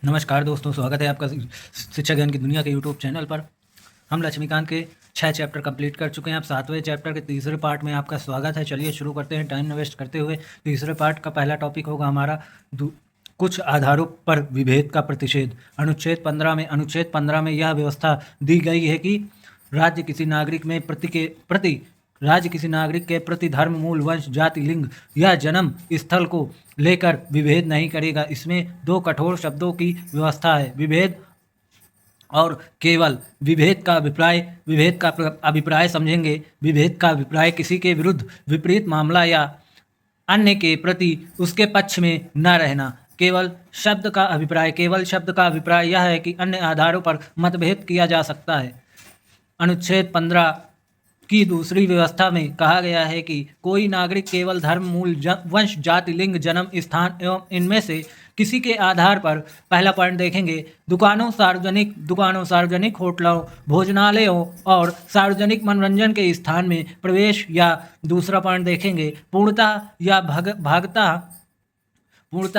नमस्कार दोस्तों, स्वागत है आपका शिक्षा ज्ञान की दुनिया के यूट्यूब चैनल पर। हम लक्ष्मीकांत के 6 चैप्टर कंप्लीट कर चुके हैं। अब 7वें चैप्टर के तीसरे पार्ट में आपका स्वागत है। चलिए शुरू करते हैं टाइम न वेस्ट करते हुए। तीसरे पार्ट का पहला टॉपिक होगा हमारा कुछ आधारों पर विभेद का प्रतिषेध। अनुच्छेद 15 में यह व्यवस्था दी गई है कि राज्य किसी नागरिक के प्रति धर्म, मूल, वंश, जाति, लिंग या जन्म स्थल को लेकर विभेद नहीं करेगा। इसमें 2 कठोर शब्दों की व्यवस्था है, विभेद और केवल। विभेद का अभिप्राय समझेंगे। विभेद का अभिप्राय किसी के विरुद्ध, विपरीत मामला या अन्य के प्रति उसके पक्ष में न रहना। केवल शब्द का अभिप्राय यह है कि अन्य आधारों पर मतभेद किया जा सकता है। अनुच्छेद 15 की दूसरी व्यवस्था में कहा गया है कि कोई नागरिक केवल धर्म, मूल, वंश, जाति, लिंग, जन्म स्थान एवं इनमें से किसी के आधार पर, पहला पॉइंट देखेंगे, दुकानों, सार्वजनिक होटलों, भोजनालयों और सार्वजनिक मनोरंजन के स्थान में प्रवेश, या दूसरा पॉइंट देखेंगे, पूर्णतः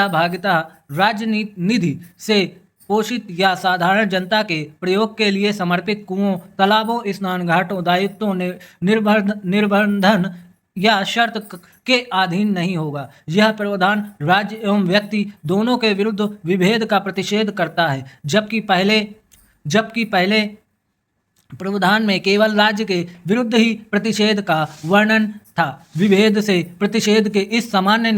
भागता राजनिधि से पोषित या साधारण जनता के प्रयोग के लिए समर्पित कुओं, तालाबों, स्नान घाटों, दायित्वों, निर्बंधन या शर्त के अधीन नहीं होगा। यह प्रावधान राज्य एवं व्यक्ति दोनों के विरुद्ध विभेद का प्रतिषेध करता है, जबकि पहले प्रावधान में केवल राज्य के विरुद्ध ही प्रतिषेध का वर्णन था। विभेद से प्रतिषेध के इस सामान्य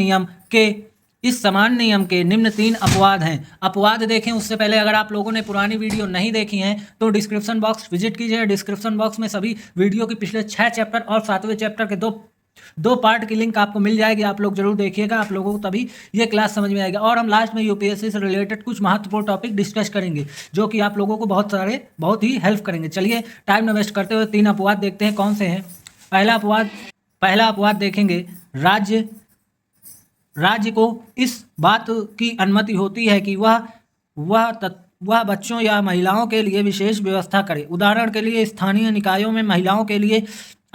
नियम के निम्न 3 अपवाद हैं। अपवाद देखें उससे पहले अगर आप लोगों ने पुरानी वीडियो नहीं देखी हैं तो डिस्क्रिप्शन बॉक्स विजिट कीजिए। डिस्क्रिप्शन बॉक्स में सभी वीडियो के पिछले 6 चैप्टर और 7वें चैप्टर के दो पार्ट की लिंक आपको मिल जाएगी। आप लोग जरूर देखिएगा, आप लोगों को तभी ये क्लास समझ में आएगी। और हम लास्ट में यूपीएससी से रिलेटेड कुछ महत्वपूर्ण टॉपिक डिस्कस करेंगे जो कि आप लोगों को बहुत ही हेल्प करेंगे। चलिए टाइम न वेस्ट करते हुए 3 अपवाद देखते हैं कौन से हैं। पहला अपवाद देखेंगे, राज्य को इस बात की अनुमति होती है कि वह बच्चों या महिलाओं के लिए विशेष व्यवस्था करे। उदाहरण के लिए स्थानीय निकायों में महिलाओं के लिए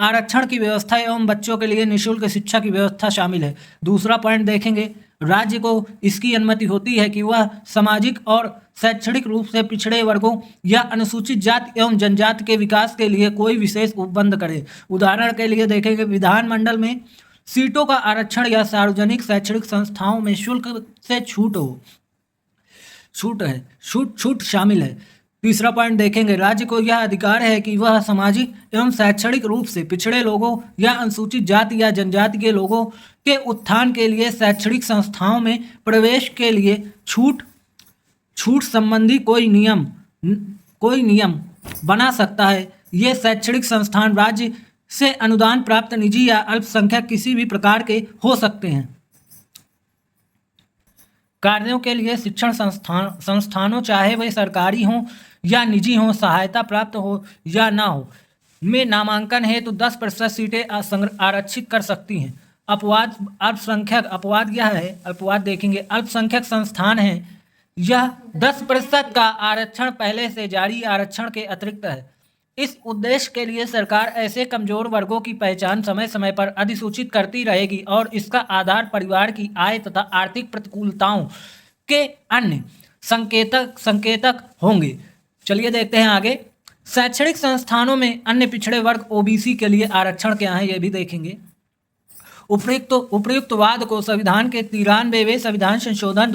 आरक्षण की व्यवस्था एवं बच्चों के लिए निःशुल्क शिक्षा की व्यवस्था शामिल है। दूसरा पॉइंट देखेंगे, राज्य को इसकी अनुमति होती है कि वह सामाजिक और शैक्षणिक रूप से पिछड़े वर्गों या अनुसूचित जाति एवं जनजाति के विकास के लिए कोई विशेष उपबंध करे। उदाहरण के लिए देखेंगे, विधानमंडल में सीटों का आरक्षण या सार्वजनिक शैक्षणिक संस्थाओं में शुल्क से छूट शामिल है। तीसरा पॉइंट देखेंगे, राज्य को यह अधिकार है कि वह सामाजिक एवं शैक्षणिक रूप से पिछड़े लोगों या अनुसूचित जाति या जनजाति के लोगों के उत्थान के लिए शैक्षणिक संस्थाओं में प्रवेश के लिए छूट संबंधी कोई नियम बना सकता है। ये शैक्षणिक संस्थान राज्य से अनुदान प्राप्त निजी या अल्पसंख्यक किसी भी प्रकार के हो सकते हैं। कार्यों के लिए शिक्षण संस्थानों चाहे वे सरकारी हों या निजी हों, सहायता प्राप्त हो या ना हो, में नामांकन हेतु 10% सीटें आरक्षित कर सकती हैं। अपवाद यह है, अपवाद देखेंगे, अल्पसंख्यक संस्थान हैं। यह 10% का आरक्षण पहले से जारी आरक्षण के अतिरिक्त है। इस उद्देश्य के लिए सरकार ऐसे कमजोर वर्गों की पहचान समय समय पर अधिसूचित करती रहेगी और इसका आधार परिवार की आय तथा आर्थिक प्रतिकूलताओं के अन्य संकेतक होंगे। चलिए देखते हैं आगे। शैक्षणिक संस्थानों में अन्य पिछड़े वर्ग ओबीसी के लिए आरक्षण क्या है, यह भी देखेंगे। उपयुक्त वाद को संविधान के 93वें संविधान संशोधन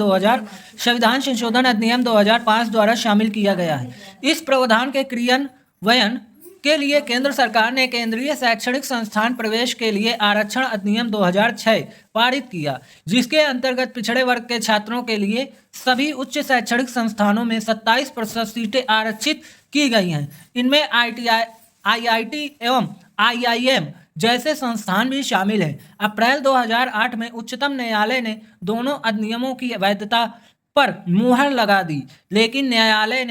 अधिनियम 2005 द्वारा शामिल किया गया है। इस प्रावधान के क्रियान्वयन के लिए केंद्र सरकार ने केंद्रीय शैक्षणिक संस्थान प्रवेश के लिए आरक्षण अधिनियम 2006 पारित किया, जिसके अंतर्गत पिछड़े वर्ग के छात्रों के लिए सभी उच्च शैक्षणिक संस्थानों में 27% सीटें आरक्षित की गई हैं। इनमें IIT एवं IIM जैसे संस्थान भी शामिल हैं। अप्रैल 2008 में उच्चतम न्यायालय ने दोनों अधिनियमों की वैधता पर मुहर लगा दी, लेकिन न्यायालय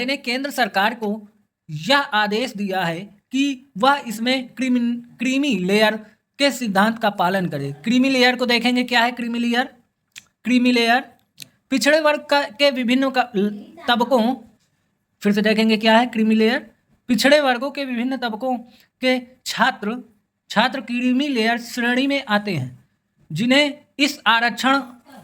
ने केंद्र सरकार को यह आदेश दिया है कि वह इसमें क्रीमी लेयर के सिद्धांत का पालन करे। क्रीमी लेयर को देखेंगे, क्या है क्रीमी लेयर? पिछड़े वर्ग के विभिन्न तबकों, फिर से देखेंगे क्या है क्रीमी लेयर। पिछड़े वर्गों के विभिन्न तबकों के छात्र क्रीमी लेयर श्रेणी में आते हैं, जिन्हें इस आरक्षण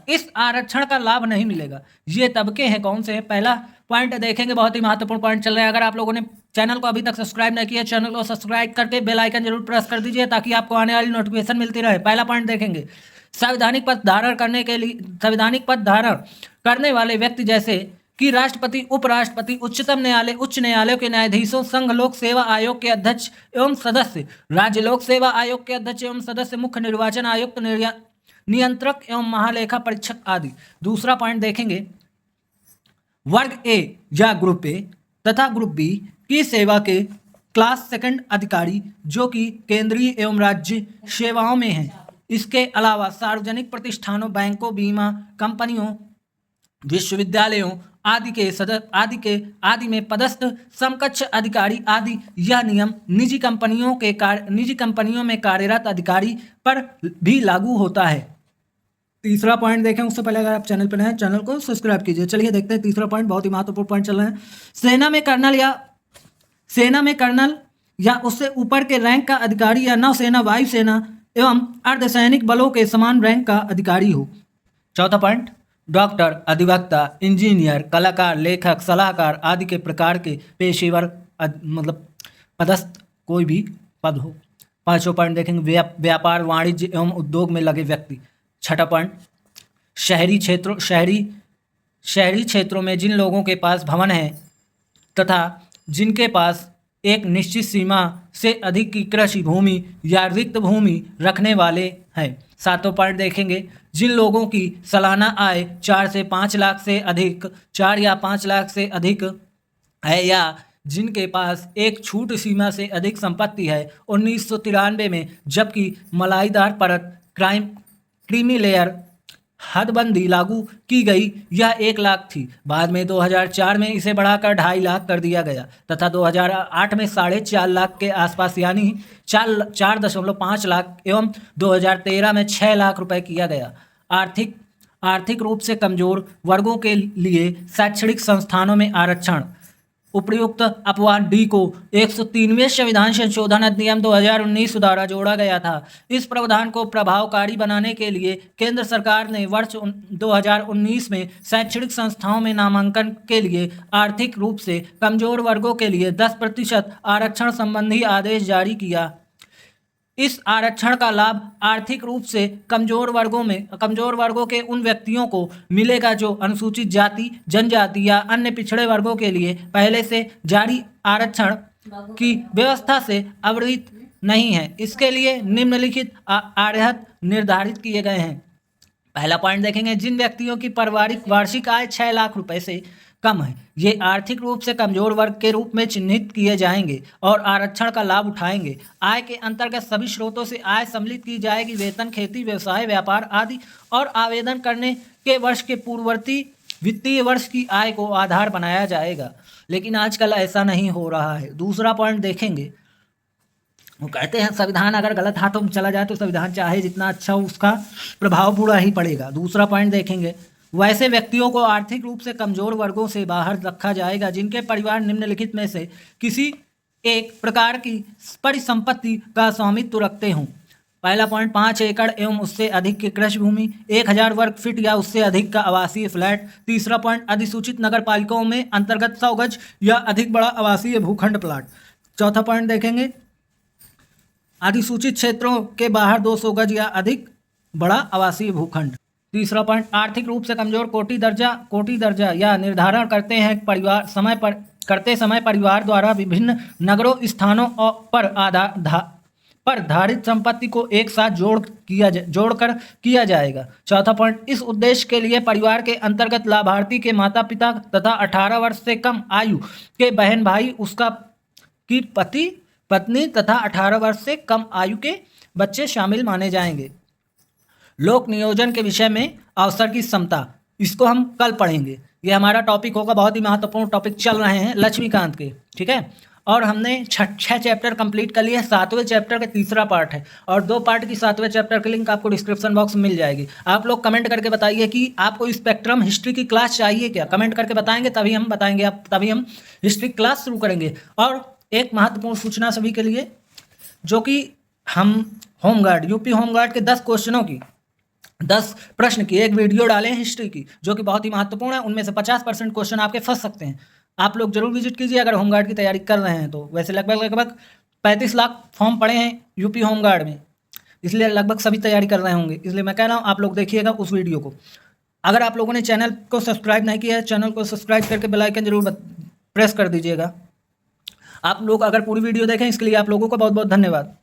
इस आरक्षण का लाभ नहीं मिलेगा। ये तबके हैं, कौन से हैं? पहला पॉइंट देखेंगे, बहुत ही महत्वपूर्ण पॉइंट चल रहा है। अगर आप लोगों ने चैनल को अभी तक सब्सक्राइब नहीं किया, चैनल को सब्सक्राइब करके बेल आइकन जरूर प्रेस कर दीजिए ताकि आपको आने वाली नोटिफिकेशन मिलती रहे। पहला पॉइंट देखेंगे, संवैधानिक पद धारण करने के लिए संवैधानिक पद धारण करने वाले व्यक्ति जैसे कि राष्ट्रपति, उपराष्ट्रपति, उच्चतम न्यायालय, उच्च न्यायालयों के न्यायाधीशों, संघ लोक सेवा आयोग के अध्यक्ष एवं सदस्य, राज्य लोक सेवा आयोग के अध्यक्ष एवं सदस्य, मुख्य निर्वाचन आयुक्त, नियंत्रक एवं महालेखा परीक्षक आदि। दूसरा पॉइंट देखेंगे, वर्ग ए या ग्रुप ए तथा ग्रुप बी की सेवा के क्लास सेकंड अधिकारी जो कि केंद्रीय एवं राज्य सेवाओं में हैं। इसके अलावा सार्वजनिक प्रतिष्ठानों, बैंकों, बीमा कंपनियों, विश्वविद्यालयों आदि में पदस्थ समकक्ष अधिकारी आदि। यह नियम निजी कंपनियों में कार्यरत अधिकारी पर भी लागू होता है। तीसरा पॉइंट देखें, उससे पहले अगर आप चैनल पर नए हैं चैनल को सब्सक्राइब कीजिए। चलिए देखते हैं तीसरा पॉइंट, बहुत ही महत्वपूर्ण पॉइंट चल रहे हैं। सेना में कर्नल या उससे ऊपर के रैंक का अधिकारी या नौसेना, वायुसेना एवं अर्धसैनिक बलों के समान रैंक का अधिकारी हो। चौथा पॉइंट, डॉक्टर, अधिवक्ता, इंजीनियर, कलाकार, लेखक, सलाहकार आदि के प्रकार के पेशेवर मतलब पदस्थ कोई भी पद हो। पांचवा पॉइंट देखेंगे, व्यापार, वाणिज्य एवं उद्योग में लगे व्यक्ति। छठा पॉइंट, शहरी क्षेत्रों में जिन लोगों के पास भवन है तथा जिनके पास एक निश्चित सीमा से अधिक की कृषि भूमि या रिक्त भूमि रखने वाले हैं। सातों पॉइंट देखेंगे, जिन लोगों की सालाना आय 4 से 5 लाख से अधिक, 4 या 5 लाख से अधिक है या जिनके पास एक छूट सीमा से अधिक संपत्ति है। 1993 में जबकि मलाईदार परत क्रीमी लेयर हदबंदी लागू की गई, यह 1 लाख थी। बाद में 2004 में इसे बढ़ाकर 2.5 लाख कर दिया गया तथा 2008 में 4.5 लाख के आसपास यानी 4.5 लाख एवं 2013 में 6 लाख रुपए किया गया। आर्थिक रूप से कमजोर वर्गों के लिए शैक्षणिक संस्थानों में आरक्षण उपयुक्त अपवाद डी को 103वें संविधान संशोधन अधिनियम 2019 द्वारा जोड़ा गया था। इस प्रावधान को प्रभावकारी बनाने के लिए केंद्र सरकार ने वर्ष 2019 में शैक्षणिक संस्थाओं में नामांकन के लिए आर्थिक रूप से कमजोर वर्गों के लिए 10% आरक्षण संबंधी आदेश जारी किया। इस आरक्षण का लाभ आर्थिक रूप से कमजोर वर्गों के उन व्यक्तियों को मिलेगा जो अनुसूचित जाति, जनजाति या अन्य पिछड़े वर्गों के लिए पहले से जारी आरक्षण की व्यवस्था से अवगत नहीं है। इसके लिए निम्नलिखित आर्हत निर्धारित किए गए हैं। पहला पॉइंट देखेंगे, जिन व्यक्तियों की पारिवारिक वार्षिक आय 6 लाख रुपए से कम है, ये आर्थिक रूप से कमजोर वर्ग के रूप में चिन्हित किए जाएंगे और आरक्षण का लाभ उठाएंगे। आय के अंतर्गत सभी स्रोतों से आय सम्मिलित की जाएगी, वेतन, खेती, व्यवसाय, व्यापार आदि, और आवेदन करने के वर्ष के पूर्ववर्ती वित्तीय वर्ष की आय को आधार बनाया जाएगा। लेकिन आजकल ऐसा नहीं हो रहा है। दूसरा पॉइंट देखेंगे, वो कहते हैं संविधान अगर गलत हाथों में चला जाए तो संविधान चाहे जितना अच्छा हो उसका प्रभाव पूरा ही पड़ेगा। दूसरा पॉइंट देखेंगे, वैसे व्यक्तियों को आर्थिक रूप से कमजोर वर्गों से बाहर रखा जाएगा जिनके परिवार निम्नलिखित में से किसी एक प्रकार की परिसंपत्ति का स्वामित्व रखते हों। पहला पॉइंट, 5 एकड़ एवं उससे अधिक की कृषि भूमि, 1000 वर्ग फीट या उससे अधिक का आवासीय फ्लैट। तीसरा पॉइंट, अधिसूचित नगर पालिकाओं में अंतर्गत 100 गज या अधिक बड़ा आवासीय भूखंड प्लाट। चौथा पॉइंट देखेंगे, अधिसूचित क्षेत्रों के बाहर 200 गज या अधिक बड़ा आवासीय भूखंड। तीसरा पॉइंट, आर्थिक रूप से कमजोर कोटि दर्जा या निर्धारण करते समय परिवार द्वारा विभिन्न नगरों स्थानों पर धारित संपत्ति को एक साथ जोड़कर किया जाएगा। चौथा पॉइंट, इस उद्देश्य के लिए परिवार के अंतर्गत लाभार्थी के माता पिता तथा 18 वर्ष से कम आयु के बहन भाई, उसका की पति पत्नी तथा 18 वर्ष से कम आयु के बच्चे शामिल माने जाएंगे। लोक नियोजन के विषय में अवसर की समता, इसको हम कल पढ़ेंगे। ये हमारा टॉपिक होगा, बहुत ही महत्वपूर्ण टॉपिक चल रहे हैं लक्ष्मीकांत के, ठीक है। और हमने 6 चैप्टर कंप्लीट कर लिए। 7वें चैप्टर का तीसरा पार्ट है और 2 पार्ट की 7वें चैप्टर की लिंक आपको डिस्क्रिप्शन बॉक्स में मिल जाएगी। आप लोग कमेंट करके बताइए कि आपको स्पेक्ट्रम हिस्ट्री की क्लास चाहिए क्या। कमेंट करके बताएंगे तभी हम बताएंगे, तभी हम हिस्ट्री क्लास शुरू करेंगे। और एक महत्वपूर्ण सूचना सभी के लिए, जो कि हम होमगार्ड, यूपी होमगार्ड के 10 क्वेश्चनों की 10 प्रश्न की एक वीडियो डाले हैं हिस्ट्री की, जो कि बहुत ही महत्वपूर्ण है। उनमें से 50% क्वेश्चन आपके फंस सकते हैं। आप लोग जरूर विजिट कीजिए अगर होमगार्ड की तैयारी कर रहे हैं तो। वैसे लगभग 35 लाख फॉर्म पड़े हैं यूपी होमगार्ड में, इसलिए लगभग सभी तैयारी कर रहे होंगे, इसलिए मैं कह रहा हूँ आप लोग देखिएगा उस वीडियो को। अगर आप लोगों ने चैनल को सब्सक्राइब नहीं किया है, चैनल को सब्सक्राइब करके बेल आइकन जरूर प्रेस कर दीजिएगा। आप लोग अगर पूरी वीडियो देखें इसके लिए आप लोगों को बहुत बहुत धन्यवाद।